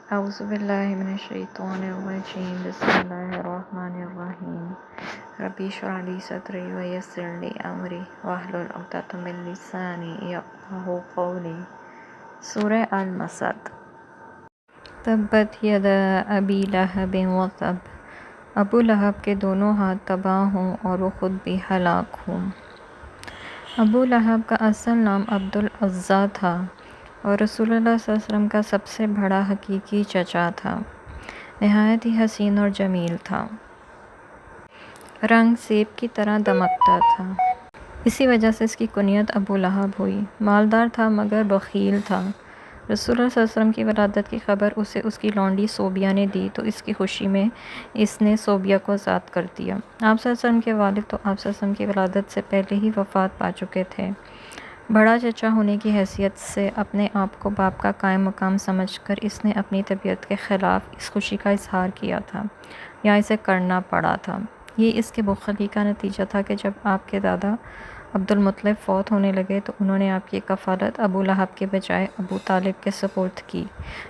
اعوذ باللہ من الشیطان الرجیم بسم اللہ الرحمن الرحیم ربی اشرح لی صدری ویسر لی امری واحلل عقدۃ من لسانی یفقہوا قولی۔ سورہ المسد۔ تبت یدا ابی لہب وتب، ابو لہب کے دونوں ہاتھ تباہ ہوں اور وہ خود بھی ہلاک ہوں۔ ابو لہب کا اصل نام عبد العزیٰ تھا اور رسول اللہ صلی اللہ علیہ وسلم کا سب سے بڑا حقیقی چچا تھا۔ نہایت ہی حسین اور جمیل تھا، رنگ سیب کی طرح دمکتا تھا، اسی وجہ سے اس کی کنیت ابو لہب ہوئی۔ مالدار تھا مگر بخیل تھا۔ رسول اللہ صلی اللہ علیہ وسلم کی ولادت کی خبر اسے اس کی لونڈی صوبیہ نے دی تو اس کی خوشی میں اس نے صوبیہ کو آزاد کر دیا۔ آپ صلی اللہ علیہ وسلم کے والد تو آپ صلی اللہ علیہ وسلم کی ولادت سے پہلے ہی وفات پا چکے تھے۔ بڑا چچا ہونے کی حیثیت سے اپنے آپ کو باپ کا قائم مقام سمجھ کر اس نے اپنی طبیعت کے خلاف اس خوشی کا اظہار کیا تھا یا اسے کرنا پڑا تھا۔ یہ اس کے بخلی کا نتیجہ تھا کہ جب آپ کے دادا عبد المطلب فوت ہونے لگے تو انہوں نے آپ کی کفالت ابو لہب کے بجائے ابو طالب کے سپرد کی،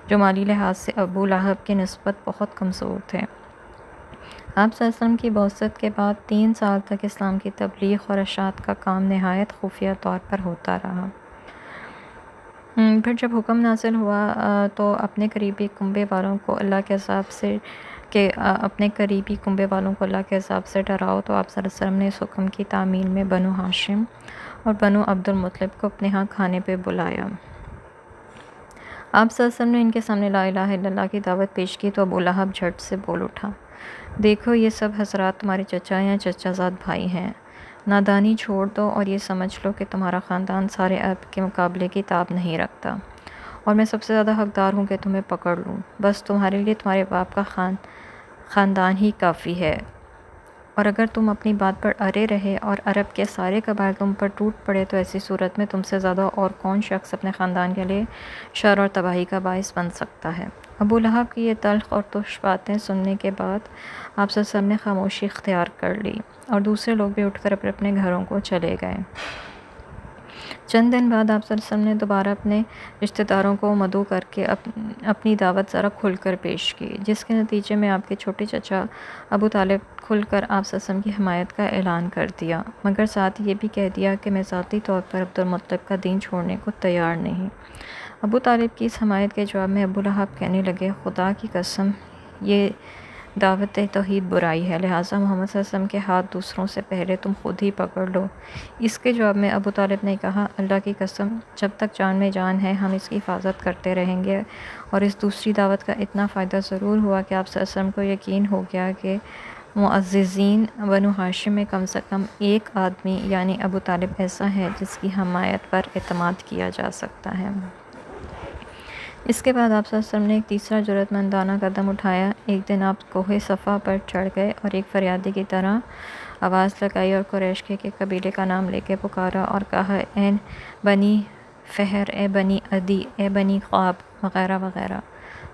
جو مالی لحاظ سے ابو لہب کی نسبت بہت کمزور تھے۔ آپ صلی اللہ علیہ وسلم کی بعثت کے بعد 3 سال تک اسلام کی تبلیغ اور اشاعت کا کام نہایت خفیہ طور پر ہوتا رہا۔ پھر جب حکم نازل ہوا تو اپنے قریبی کنبے والوں کو اللہ کے عذاب سے ڈراؤ تو آپ صلی اللہ علیہ وسلم نے اس حکم کی تعمیل میں بنو ہاشم اور بنو عبد المطلب کو اپنے ہاں کھانے پہ بلایا۔ آپ صلی اللہ علیہ وسلم نے ان کے سامنے لا الہ الا اللہ کی دعوت پیش کی تو ابو لہب جھٹ سے بول اٹھا، دیکھو یہ سب حضرات تمہارے چچا یا چچا زاد بھائی ہیں، نادانی چھوڑ دو اور یہ سمجھ لو کہ تمہارا خاندان سارے عرب کے مقابلے کی تاب نہیں رکھتا اور میں سب سے زیادہ حقدار ہوں کہ تمہیں پکڑ لوں۔ بس تمہارے لیے تمہارے باپ کا خاندان ہی کافی ہے، اور اگر تم اپنی بات پر اڑے رہے اور عرب کے سارے قبائل تم پر ٹوٹ پڑے تو ایسی صورت میں تم سے زیادہ اور کون شخص اپنے خاندان کے لیے شر اور تباہی کا باعث بن سکتا ہے۔ ابو لہب کی یہ تلخ اور تش باتیں سننے کے بعد آپ صلی اللہ علیہ وسلم نے خاموشی اختیار کر لی اور دوسرے لوگ بھی اٹھ کر اپنے اپنے گھروں کو چلے گئے۔ چند دن بعد آپ صلی اللہ علیہ وسلم نے دوبارہ اپنے رشتہ داروں کو مدعو کر کے اپنی دعوت ذرا کھل کر پیش کی، جس کے نتیجے میں آپ کے چھوٹے چچا ابو طالب کھل کر آپ صلی اللہ علیہ وسلم کی حمایت کا اعلان کر دیا، مگر ساتھ یہ بھی کہہ دیا کہ میں ذاتی طور پر عبد المطلب کا دین چھوڑنے کو تیار نہیں۔ ابو طالب کی اس حمایت کے جواب میں ابو لہب کہنے لگے، خدا کی قسم یہ دعوت توحید برائی ہے، لہٰذا محمد صلی اللہ علیہ وسلم کے ہاتھ دوسروں سے پہلے تم خود ہی پکڑ لو۔ اس کے جواب میں ابو طالب نے کہا، اللہ کی قسم جب تک جان میں جان ہے ہم اس کی حفاظت کرتے رہیں گے، اور اس دوسری دعوت کا اتنا فائدہ ضرور ہوا کہ آپ صلی اللہ علیہ وسلم کو یقین ہو گیا کہ معززین بنو ہاشم میں کم سے کم ایک آدمی یعنی ابو طالب ایسا ہے جس کی حمایت پر اعتماد کیا جا سکتا ہے۔ اس کے بعد آپ صلی اللہ علیہ وسلم نے ایک تیسرا جرأت مندانہ قدم اٹھایا۔ ایک دن آپ کوہ صفا پر چڑھ گئے اور ایک فریادی کی طرح آواز لگائی اور قریش کے ایک قبیلے کا نام لے کے پکارا اور کہا، اے بنی فہر، اے بنی عدی، اے بنی قاب وغیرہ وغیرہ،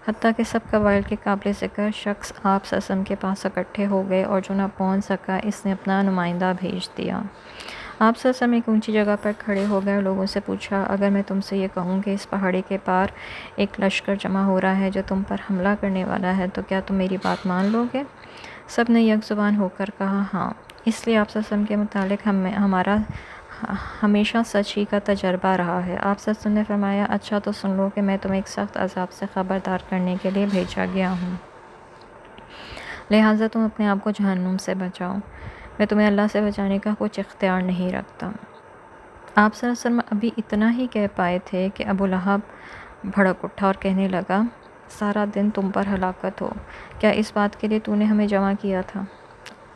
حتیٰ کہ سب قبائل کے قابل ذکر شخص آپ صلی اللہ علیہ وسلم کے پاس اکٹھے ہو گئے، اور جو نہ پہنچ سکا اس نے اپنا نمائندہ بھیج دیا۔ آپ صلی اللہ علیہ وسلم ایک اونچی جگہ پر کھڑے ہو گئے اور لوگوں سے پوچھا، اگر میں تم سے یہ کہوں کہ اس پہاڑی کے پار ایک لشکر جمع ہو رہا ہے جو تم پر حملہ کرنے والا ہے تو کیا تم میری بات مان لو گے؟ سب نے یک زبان ہو کر کہا، ہاں۔ اس لیے آپ صلی اللہ علیہ وسلم کے متعلق ہمارا ہمیشہ سچ ہی کا تجربہ رہا ہے۔ آپ صلی اللہ علیہ وسلم نے فرمایا، اچھا تو سن لو کہ میں تمہیں ایک سخت عذاب سے خبردار کرنے کے لیے بھیجا گیا ہوں، لہٰذا تم اپنے آپ کو جہنم سے بچاؤ، میں تمہیں اللہ سے بچانے کا کچھ اختیار نہیں رکھتا۔ آپ صلی اللہ علیہ وسلم ابھی اتنا ہی کہہ پائے تھے کہ ابو لہب بھڑک اٹھا اور کہنے لگا، سارا دن تم پر ہلاکت ہو، کیا اس بات کے لیے تو نے ہمیں جمع کیا تھا؟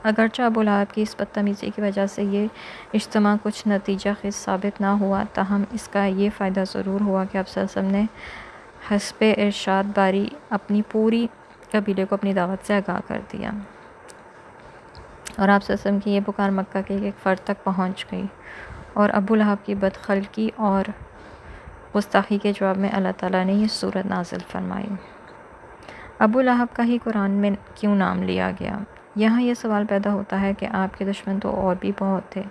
اگرچہ ابو لہب کی اس بدتمیزی کی وجہ سے یہ اجتماع کچھ نتیجہ خیز ثابت نہ ہوا، تاہم اس کا یہ فائدہ ضرور ہوا کہ آپ صلی اللہ علیہ وسلم نے حسب ارشاد باری اپنی پوری قبیلے کو اپنی دعوت سے آگاہ کر دیا، اور آپ صلی اللہ علیہ وسلم کی یہ پکار مکہ کے ایک فرد تک پہنچ گئی، اور ابو لہب کی بدخلقی اور گستاخی کے جواب میں اللہ تعالیٰ نے یہ سورت نازل فرمائی۔ ابو لہب کا ہی قرآن میں کیوں نام لیا گیا؟ یہاں یہ سوال پیدا ہوتا ہے کہ آپ کے دشمن تو اور بھی بہت تھے،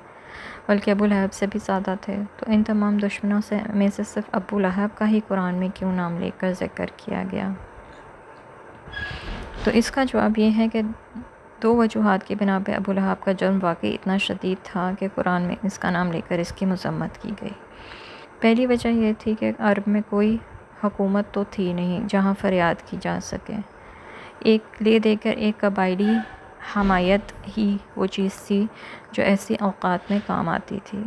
بلکہ ابو لہب سے بھی زیادہ تھے، تو ان تمام دشمنوں میں سے صرف ابو لہب کا ہی قرآن میں کیوں نام لے کر ذکر کیا گیا؟ تو اس کا جواب یہ ہے کہ دو وجوہات کی بنا پہ ابو لہب کا جرم واقعی اتنا شدید تھا کہ قرآن میں اس کا نام لے کر اس کی مذمت کی گئی۔ پہلی وجہ یہ تھی کہ عرب میں کوئی حکومت تو تھی نہیں جہاں فریاد کی جا سکے، ایک لے دے کر ایک قبائلی حمایت ہی وہ چیز تھی جو ایسی اوقات میں کام آتی تھی۔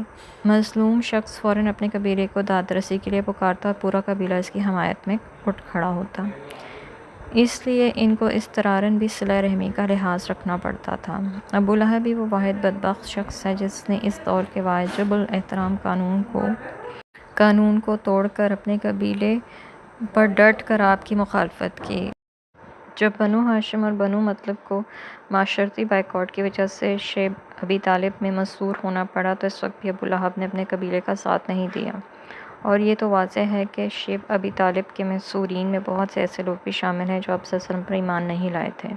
مظلوم شخص فوراً اپنے قبیلے کو داد رسی کے لیے پکارتا اور پورا قبیلہ اس کی حمایت میں اٹھ کھڑا ہوتا۔ اس لیے ان کو اضطراراً بھی صلہ رحمی کا لحاظ رکھنا پڑتا تھا۔ ابو لہب بھی وہ واحد بدبخت شخص ہے جس نے اس دور کے واجب الاحترام قانون کو توڑ کر اپنے قبیلے پر ڈٹ کر آپ کی مخالفت کی۔ جب بنو ہاشم اور بنو مطلب کو معاشرتی بائیکاٹ کی وجہ سے شیب ابی طالب میں مسحور ہونا پڑا تو اس وقت بھی ابو لہب نے اپنے قبیلے کا ساتھ نہیں دیا، اور یہ تو واضح ہے کہ شیب ابی طالب کے محصورین میں بہت سے ایسے لوگ بھی شامل ہیں جو آپ صلی اللہ علیہ وسلم پر ایمان نہیں لائے تھے،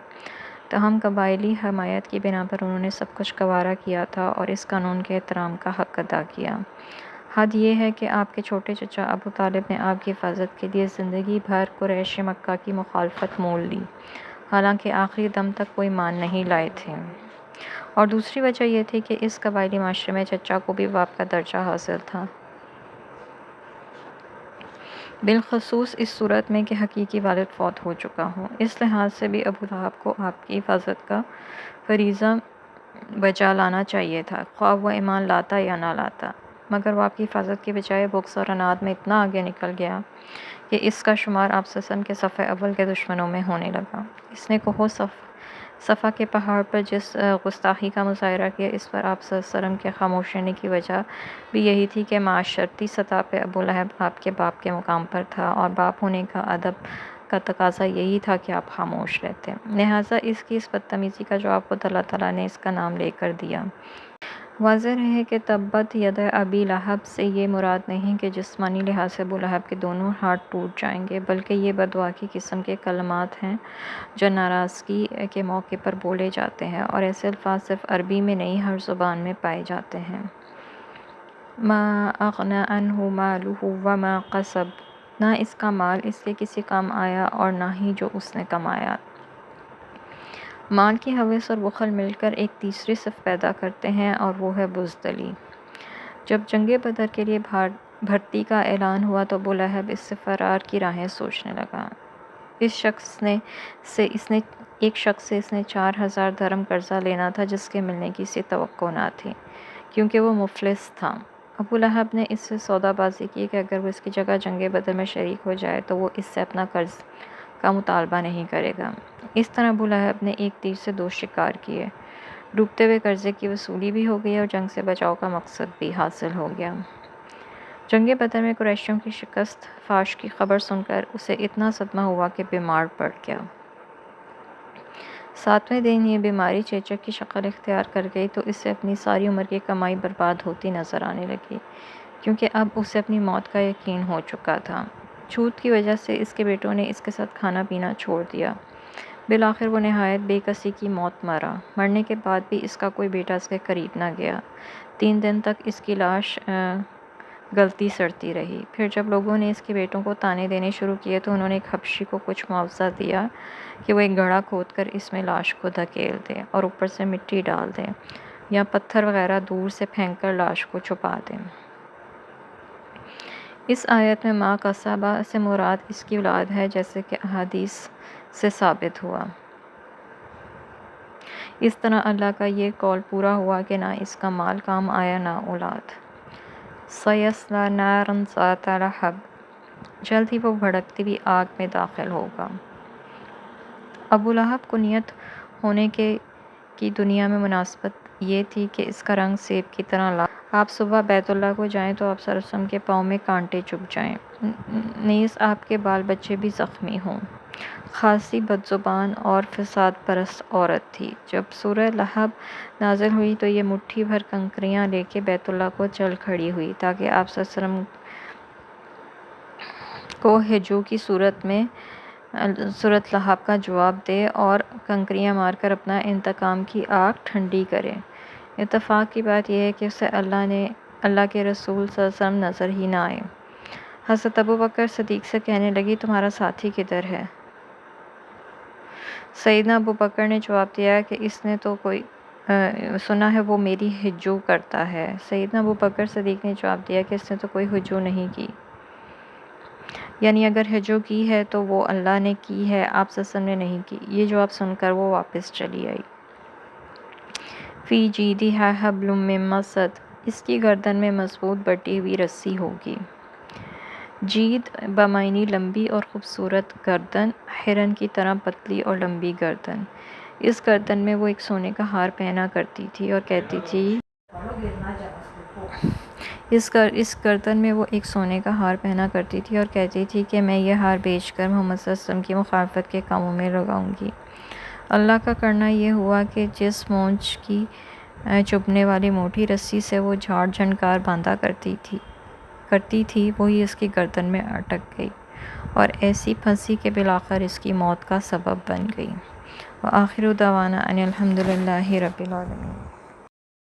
تاہم قبائلی حمایت کی بنا پر انہوں نے سب کچھ گوارا کیا تھا اور اس قانون کے احترام کا حق ادا کیا۔ حد یہ ہے کہ آپ کے چھوٹے چچا ابو طالب نے آپ کی حفاظت کے لیے زندگی بھر قریش مکہ کی مخالفت مول لی، حالانکہ آخری دم تک وہ ایمان نہیں لائے تھے۔ اور دوسری وجہ یہ تھی کہ اس قبائلی معاشرے میں چچا کو بھی باپ کا درجہ حاصل تھا، بالخصوص اس صورت میں کہ حقیقی والد فوت ہو چکا ہو۔ اس لحاظ سے بھی ابو لہب کو آپ کی حفاظت کا فریضہ بجا لانا چاہیے تھا، خواہ وہ ایمان لاتا یا نہ لاتا، مگر وہ آپ کی حفاظت کے بجائے بغض اور عناد میں اتنا آگے نکل گیا کہ اس کا شمار آپ صلی اللہ علیہ وسلم کے صف اول کے دشمنوں میں ہونے لگا۔ اس نے کوہ صفا کے پہاڑ پر جس گستاخی کا مظاہرہ کیا، اس پر آپ صلی اللہ علیہ وسلم کے خاموش رہنے کی وجہ بھی یہی تھی کہ معاشرتی سطح پہ ابو لہب آپ کے باپ کے مقام پر تھا، اور باپ ہونے کا ادب کا تقاضا یہی تھا کہ آپ خاموش رہتے، لہٰذا اس کی اس بدتمیزی کا جواب خود اللہ تعالیٰ نے اس کا نام لے کر دیا۔ واضح رہے کہ تبت یدا ابی لہب سے یہ مراد نہیں کہ جسمانی لحاظ سے ابو لہب کے دونوں ہاتھ ٹوٹ جائیں گے، بلکہ یہ بددعا کی قسم کے کلمات ہیں جو ناراضگی کے موقع پر بولے جاتے ہیں، اور ایسے الفاظ صرف عربی میں نہیں ہر زبان میں پائے جاتے ہیں۔ ما اغنی عنہ مالہ وما کسب، نہ اس کا مال اس کے کسی کام آیا اور نہ ہی جو اس نے کمایا۔ مال کی ہوس اور بخل مل کر ایک تیسری صف پیدا کرتے ہیں اور وہ ہے بزدلی۔ جب جنگ بدر کے لیے بھرتی کا اعلان ہوا تو ابو لہب اس سے فرار کی راہیں سوچنے لگا۔ ایک شخص سے اس نے 4000 درہم قرضہ لینا تھا جس کے ملنے کی اسے توقع نہ تھی، کیونکہ وہ مفلس تھا۔ ابو لہب نے اس سے سودا بازی کی کہ اگر وہ اس کی جگہ جنگ بدر میں شریک ہو جائے تو وہ اس سے اپنا قرض کا مطالبہ نہیں کرے گا۔ اس طرح ابو لہب نے ایک تیر سے دو شکار کیے، ڈوبتے ہوئے قرضے کی وصولی بھی ہو گئی اور جنگ سے بچاؤ کا مقصد بھی حاصل ہو گیا۔ جنگ بدر میں قریشیوں کی شکست فاش کی خبر سن کر اسے اتنا صدمہ ہوا کہ بیمار پڑ گیا۔ 7ویں دن یہ بیماری چیچک کی شکل اختیار کر گئی تو اسے اپنی ساری عمر کی کمائی برباد ہوتی نظر آنے لگی، کیونکہ اب اسے اپنی موت کا یقین ہو چکا تھا۔ چھوت کی وجہ سے اس کے بیٹوں نے اس کے ساتھ کھانا پینا چھوڑ دیا، بالآخر وہ نہایت بے کسی کی موت مرا۔ مرنے کے بعد بھی اس کا کوئی بیٹا اس کے قریب نہ گیا، 3 دن تک اس کی لاش گلتی سڑتی رہی۔ پھر جب لوگوں نے اس کے بیٹوں کو طعنے دینے شروع کیے تو انہوں نے ایک حبشی کو کچھ معاوضہ دیا کہ وہ ایک گڑھا کھود کر اس میں لاش کو دھکیل دے اور اوپر سے مٹی ڈال دے یا پتھر وغیرہ دور سے پھینک کر لاش کو چھپا دے۔ اس آیت میں ما کسبہ سے مراد اس کی اولاد ہے، جیسے کہ احادیث سے ثابت ہوا۔ اس طرح اللہ کا یہ قول پورا ہوا کہ نہ اس کا مال کام آیا نہ اولاد۔ سَيَصْلَىٰ نَارًا ذَاتَ لَہَبٍ، جلد ہی وہ بھڑکتی ہوئی آگ میں داخل ہوگا۔ ابو لہب کنیت ہونے کی دنیا میں مناسبت یہ تھی کہ اس کا رنگ سیب کی طرح لال۔ آپ صبح بیت اللہ کو جائیں تو آپ صلی اللہ علیہ وسلم کے پاؤں میں کانٹے چبھ جائیں، نیز آپ کے بال بچے بھی زخمی ہوں۔ خاصی بدزبان اور فساد پرست عورت تھی۔ جب سورہ لہب نازل ہوئی تو یہ مٹھی بھر کنکریاں لے کے بیت اللہ کو چل کھڑی ہوئی تاکہ آپ صلی اللہ علیہ وسلم کو ہجو کی صورت لہب کا جواب دے اور کنکریاں مار کر اپنا انتقام کی آگ ٹھنڈی کرے۔ اتفاق کی بات یہ ہے کہ اسے اللہ کے رسول صلی اللہ علیہ وسلم نظر ہی نہ آئے۔ حضرت ابو بکر صدیق سے کہنے لگی، تمہارا ساتھی کدھر ہے؟ سیدنا ابو بکر نے جواب دیا کہ اس نے تو کوئی سنا ہے وہ میری ہجو کرتا ہے۔ سیدنا ابو بکر صدیق نے جواب دیا کہ اس نے تو کوئی ہجو نہیں کی، یعنی اگر ہجو کی ہے تو وہ اللہ نے کی ہے، آپ صلی اللہ علیہ وسلم نے نہیں کی۔ یہ جواب سن کر وہ واپس چلی آئی۔ فی جیدہا حبل من مسد، اس کی گردن میں مضبوط بٹی ہوئی رسی ہوگی۔ جید بمعنی لمبی اور خوبصورت گردن، ہرن کی طرح پتلی اور لمبی گردن۔ اس گردن میں وہ ایک سونے کا ہار پہنا کرتی تھی اور کہتی تھی اس گردن میں وہ ایک سونے کا ہار پہنا کرتی تھی اور کہتی تھی کہ میں یہ ہار بیچ کر محمد صلی اللہ علیہ وسلم کی مخالفت کے کاموں میں لگاؤں گی۔ اللہ کا کرنا یہ ہوا کہ جس مونچھ کی چبھنے والی موٹی رسی سے وہ جھاڑ جھنکار باندھا کرتی تھی وہی اس کی گردن میں اٹک گئی اور ایسی پھنسی کہ بالآخر اس کی موت کا سبب بن گئی۔ وآخر دعوانا ان الحمد للہ رب العالمین۔